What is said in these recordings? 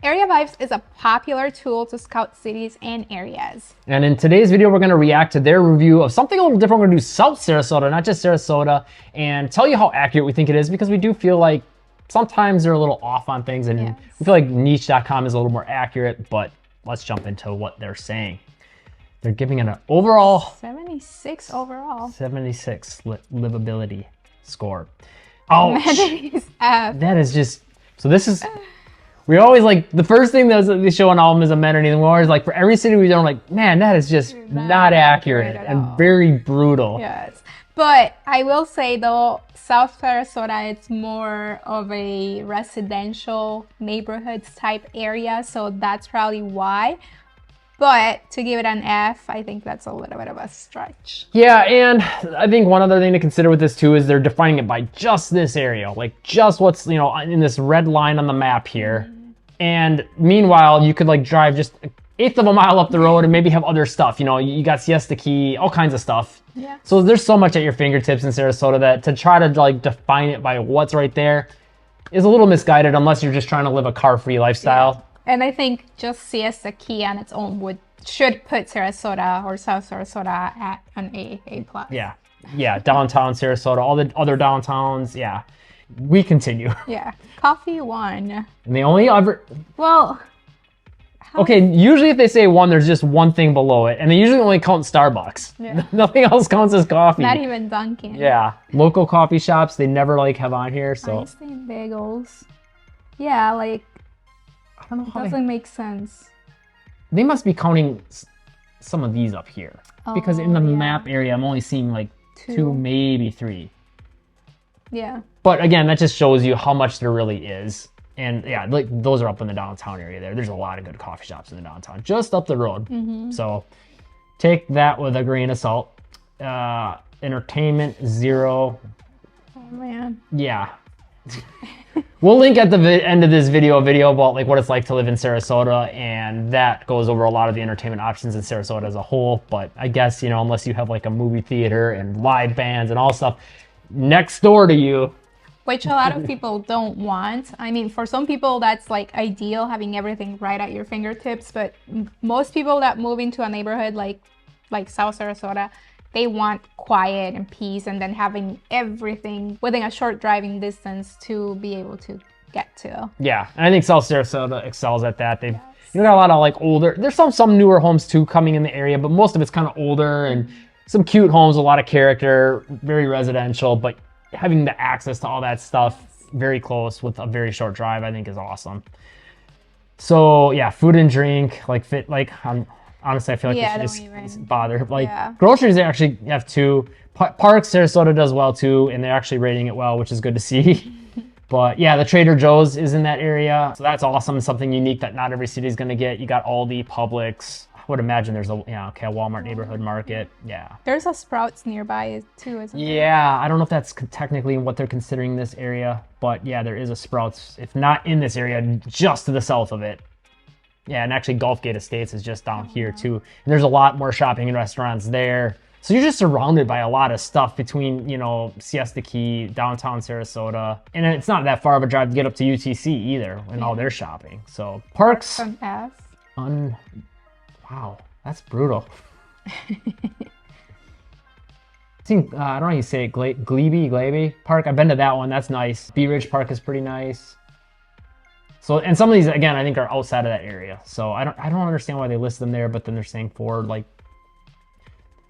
AreaVibes is a popular tool to scout cities and areas. And in today's video, we're going to react to their review of something a little different. We're going to do South Sarasota, not just Sarasota, and tell you how accurate we think it is, because we do feel like sometimes they're a little off on things, and we feel like niche.com is a little more accurate, but let's jump into what they're saying. They're giving it an overall 76 overall. 76 livability score. Oh, that is just, so this is, we always like, the first thing that they show on album is amenity, and we're always like, for every city we've done, like, man, that is just not accurate and very brutal. Yes, but I will say though, South Sarasota, it's more of a residential neighborhoods type area, so that's probably why. But to give it an F, I think that's a little bit of a stretch. Yeah, and I think one other thing to consider with this too is they're defining it by just this area, like just what's, you know, in this red line on the map here. And meanwhile, you could like drive just an eighth of a mile up the road and maybe have other stuff. You know, you got Siesta Key, all kinds of stuff. Yeah. So there's so much at your fingertips in Sarasota that to try to like define it by what's right there is a little misguided, unless you're just trying to live a car-free lifestyle. Yeah. And I think just Siesta Key on its own should put Sarasota or South Sarasota at an A+. Yeah, yeah, downtown Sarasota, all the other downtowns, yeah. We continue. Yeah, coffee 1. And they only ever... Well... Okay, usually if they say 1, there's just one thing below it, and they usually only count Starbucks. Yeah. Nothing else counts as coffee. Not even Dunkin'. Yeah, local coffee shops, they never like have on here, so... Einstein Bagels. Yeah, like... I don't know how doesn't make sense. They must be counting some of these up here. Because in the map area, I'm only seeing like 2, maybe 3. Yeah. But again, that just shows you how much there really is. And yeah, like those are up in the downtown area there. There's a lot of good coffee shops in the downtown, just up the road. So take that with a grain of salt. Entertainment, 0. Oh man. Yeah. We'll link at the end of this video a video about like what it's like to live in Sarasota, and that goes over a lot of the entertainment options in Sarasota as a whole. But I guess, you know, unless you have like a movie theater and live bands and all stuff next door to you, which a lot of people don't want. I mean, for some people that's like ideal, having everything right at your fingertips, but most people that move into a neighborhood like South Sarasota, they want quiet and peace, and then having everything within a short driving distance to be able to get to. Yeah, and I think South Sarasota excels at that. They've you got a lot of like older, there's some newer homes too coming in the area, but most of it's kind of older and some cute homes, a lot of character, very residential, but having the access to all that stuff very close with a very short drive, I think is awesome. So yeah, food and drink, like honestly, I feel like they should just bother. Like groceries, they actually have 2. Parks, Sarasota does well too, and they're actually rating it well, which is good to see. But yeah, the Trader Joe's is in that area, so that's awesome. Something unique that not every city is going to get. You got Aldi, Publix. I would imagine there's a Walmart neighborhood market. Yeah. There's a Sprouts nearby too, isn't there? Yeah, I don't know if that's technically what they're considering this area, but yeah, there is a Sprouts, if not in this area, just to the south of it. Yeah, and actually Gulfgate Estates is just down here too. And there's a lot more shopping and restaurants there. So you're just surrounded by a lot of stuff between, you know, Siesta Key, downtown Sarasota. And it's not that far of a drive to get up to UTC either and all their shopping. So parks. An F. Wow, that's brutal. I think, I don't know how you say it, Glebe Park. I've been to that one, that's nice. Bee Ridge Park is pretty nice. So, and some of these, again, I think are outside of that area. So I don't understand why they list them there, but then they're saying 4, like.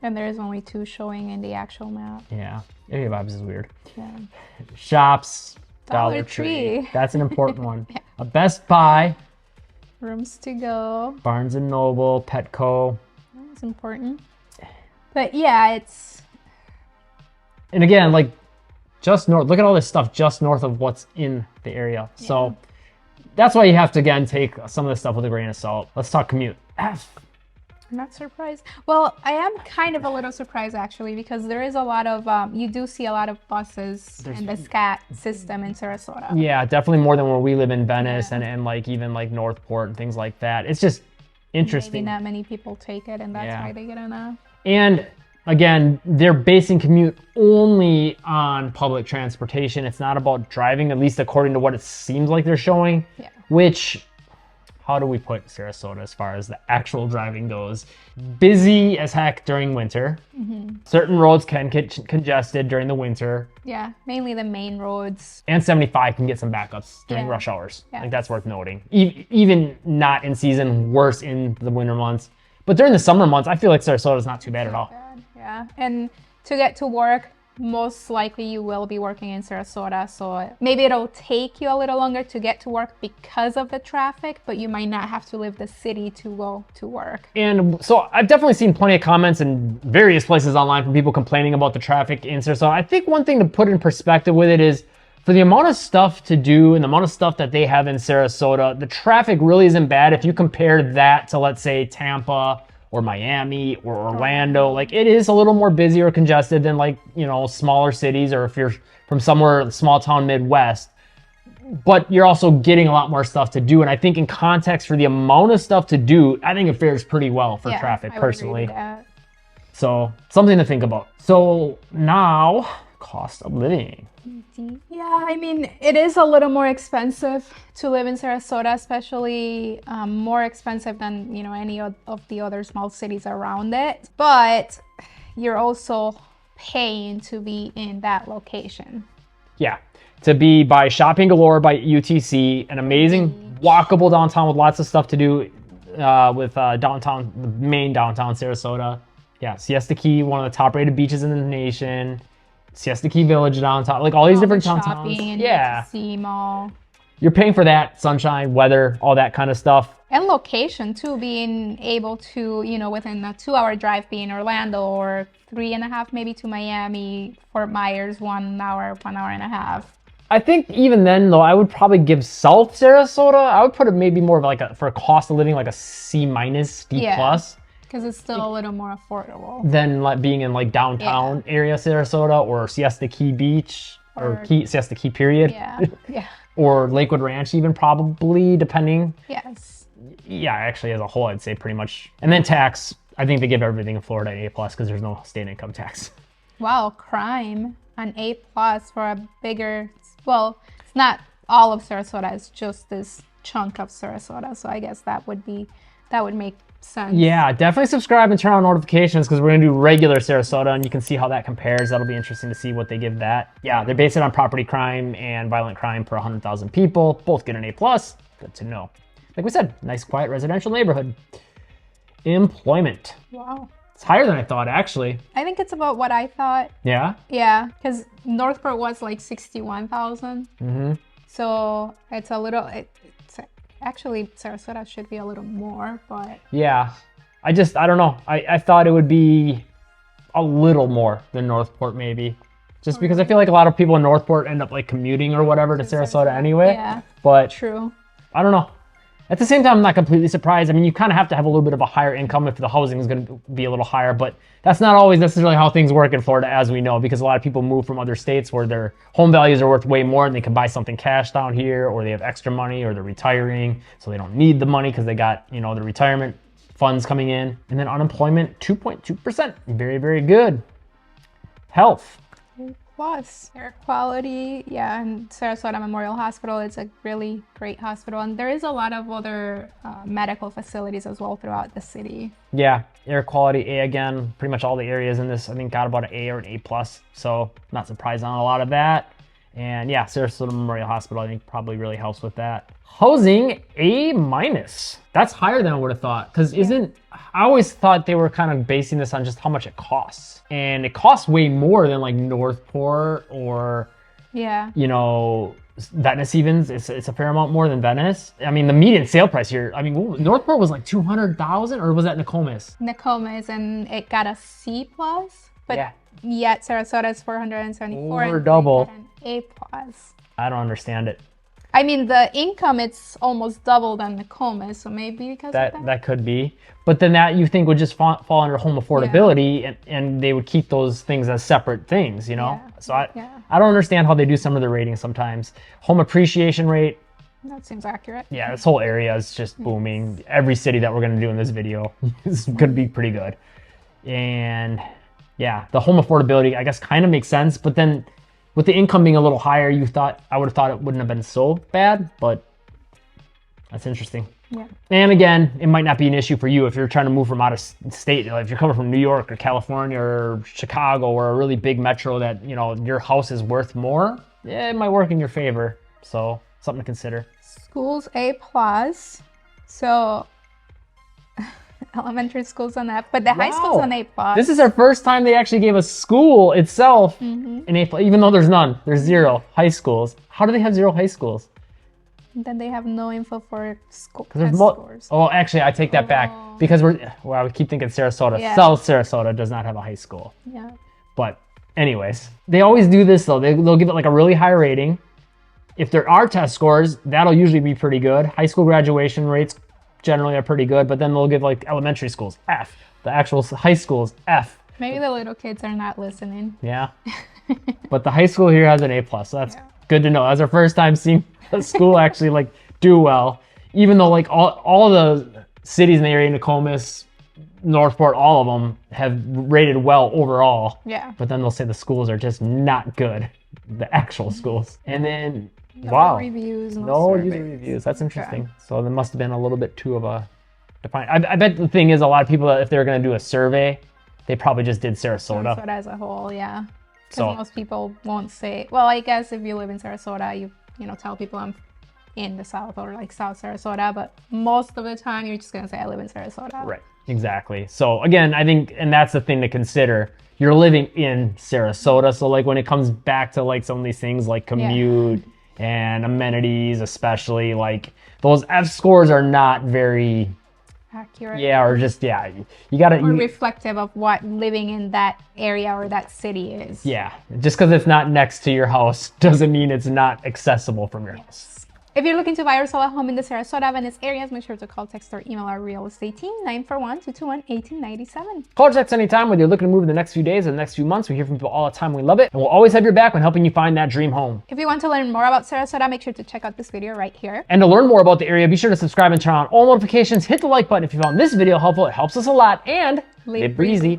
And there is only 2 showing in the actual map. Yeah, AreaVibes is weird. Yeah. Shops, Dollar Tree. That's an important one. A Best Buy. Rooms to Go. Barnes and Noble, Petco. That's important. But yeah, it's. And again, like just north, look at all this stuff just north of what's in the area. Yeah. So that's why you have to, again, take some of this stuff with a grain of salt. Let's talk commute. F. I'm not surprised. Well, I am kind of a little surprised actually, because there is a lot of, you do see a lot of buses and the SCAT system in Sarasota. Yeah, definitely more than where we live in Venice and like even like Northport and things like that. It's just interesting. Maybe not many people take it, and that's why they get enough. And again, they're basing commute only on public transportation. It's not about driving, at least according to what it seems like they're showing, which how do we put Sarasota as far as the actual driving goes? Busy as heck during winter. Certain roads can get congested during the winter. Yeah, mainly the main roads. And 75 can get some backups during rush hours. Yeah. Like, that's worth noting. Even not in season, worse in the winter months. But during the summer months, I feel like Sarasota is not too bad at all. Yeah, and to get to work, most likely you will be working in Sarasota, so maybe it'll take you a little longer to get to work because of the traffic, but you might not have to leave the city to go to work. And so I've definitely seen plenty of comments in various places online from people complaining about the traffic in Sarasota. I think one thing to put in perspective with it is, for the amount of stuff to do and the amount of stuff that they have in Sarasota, the traffic really isn't bad if you compare that to, let's say, Tampa or Miami or Orlando. Like, it is a little more busy or congested than, like, you know, smaller cities, or if you're from somewhere small town Midwest. But you're also getting a lot more stuff to do. And I think in context for the amount of stuff to do, I think it fares pretty well for traffic personally. So something to think about. So now, cost of living. Yeah, I mean, it is a little more expensive to live in Sarasota, especially more expensive than, you know, any of the other small cities around it. But you're also paying to be in that location. Yeah, to be by Shopping Galore by UTC, an amazing walkable downtown with lots of stuff to do with downtown, the main downtown Sarasota. Yeah, Siesta Key, one of the top rated beaches in the nation. Siesta Key Village downtown, like all these different downtowns. Yeah. UTC Mall. You're paying for that, sunshine, weather, all that kind of stuff. And location too, being able to, you know, within a 2-hour drive be in Orlando, or 3.5 maybe to Miami, Fort Myers, 1 hour, 1.5 hours. I think even then though, I would probably give South Sarasota, I would put it maybe more of like a, for a cost of living, like a C-, D+. Because it's still a little more affordable than like being in like downtown area Sarasota, or Siesta Key Beach, or Siesta Key period. Yeah. Or Lakewood Ranch even, probably, depending. Yes. Yeah, actually as a whole, I'd say pretty much. And then tax, I think they give everything in Florida an A+ because there's no state income tax. Wow, crime, an A+ for a bigger, well, it's not all of Sarasota, it's just this chunk of Sarasota. So I guess that would make sense. Yeah, definitely subscribe and turn on notifications because we're going to do regular Sarasota and you can see how that compares. That'll be interesting to see what they give that. Yeah, they're based it on property crime and violent crime per 100,000 people. Both get an A+. Good to know. Like we said, nice quiet residential neighborhood. Employment. Wow. It's higher than I thought, actually. I think it's about what I thought. Yeah? Yeah, because Northport was like 61,000. So it's a little... Actually, Sarasota should be a little more, but... Yeah, I don't know. I thought it would be a little more than Northport, maybe. Just because I feel like a lot of people in Northport end up like commuting or whatever to Sarasota anyway. Yeah, but true. I don't know. At the same time, I'm not completely surprised. I mean, you kind of have to have a little bit of a higher income if the housing is going to be a little higher, but that's not always necessarily how things work in Florida, as we know, because a lot of people move from other states where their home values are worth way more and they can buy something cash down here, or they have extra money, or they're retiring, so they don't need the money because they got, you know, the retirement funds coming in. And then unemployment, 2.2%. Very, very good. Health. Plus air quality, yeah, and Sarasota Memorial Hospital, it's a really great hospital, and there is a lot of other medical facilities as well throughout the city. Yeah, air quality A again. Pretty much all the areas in this, I think, got about an A or an A+, so not surprised on a lot of that. And yeah, Sarasota Memorial Hospital, I think, probably really helps with that. Housing, A-. That's higher than I would have thought, because I always thought they were kind of basing this on just how much it costs. And it costs way more than like Northport or, you know, Venice even. It's a fair amount more than Venice. I mean, the median sale price here, I mean, Northport was like 200,000, or was that Nokomis? Nokomis, and it got a C+, but yet Sarasota is 474. Over double. And A+. I don't understand it. I mean, the income, it's almost double than Nokomis, so maybe because of that. That could be. But then that, you think, would just fall under home affordability, and they would keep those things as separate things, you know? So I don't understand how they do some of the ratings sometimes. Home appreciation rate. That seems accurate. Yeah, this whole area is just booming. Every city that we're going to do in this video is going to be pretty good. And yeah, the home affordability, I guess, kind of makes sense, but then with the income being a little higher, I would have thought it wouldn't have been so bad, but that's interesting. Yeah. And again, it might not be an issue for you if you're trying to move from out of state. Like if you're coming from New York or California or Chicago or a really big metro that, you know, your house is worth more, yeah, it might work in your favor. So something to consider. Schools A+. So elementary school's on F, but the high school's on A+. This is our first time they actually gave a school itself an A+, even though there's none. There's 0 high schools. How do they have 0 high schools? Then they have no info for school scores. Oh, actually, I take that back because we keep thinking Sarasota. Yeah. South Sarasota does not have a high school. Yeah. But anyways, they always do this though. They'll give it like a really high rating. If there are test scores, that'll usually be pretty good. High school graduation rates generally are pretty good, but then they'll give like elementary schools F. The actual high schools F. Maybe the little kids are not listening. Yeah. But the high school here has an A+, so that's good to know. That's our first time seeing a school actually like do well, even though like all the cities in the area, Nokomis, Northport, all of them have rated well overall. Yeah. But then they'll say the schools are just not good, the actual schools. And then No reviews. No user reviews. That's interesting. Okay. So there must have been a little bit too of a define. I bet the thing is a lot of people, if they're going to do a survey, they probably just did Sarasota. Sarasota as a whole, yeah. Because So most people won't say. Well, I guess if you live in Sarasota, you tell people I'm in the South or like South Sarasota, but most of the time you're just gonna say I live in Sarasota. Right. Exactly. So again, I think, and that's the thing to consider. You're living in Sarasota, so like when it comes back to like some of these things like commute and amenities, especially like those F scores are not very accurate. Yeah, or just you gotta or reflective of what living in that area or that city is. Yeah, just because it's not next to your house doesn't mean it's not accessible from your house. If you're looking to buy or sell a home in the Sarasota, Venice areas, make sure to call, text, or email our real estate team, 941-221-1897. Call or text anytime, whether you're looking to move in the next few days or the next few months. We hear from people all the time. We love it. And we'll always have your back when helping you find that dream home. If you want to learn more about Sarasota, make sure to check out this video right here. And to learn more about the area, be sure to subscribe and turn on all notifications. Hit the like button if you found this video helpful. It helps us a lot. And live breezy.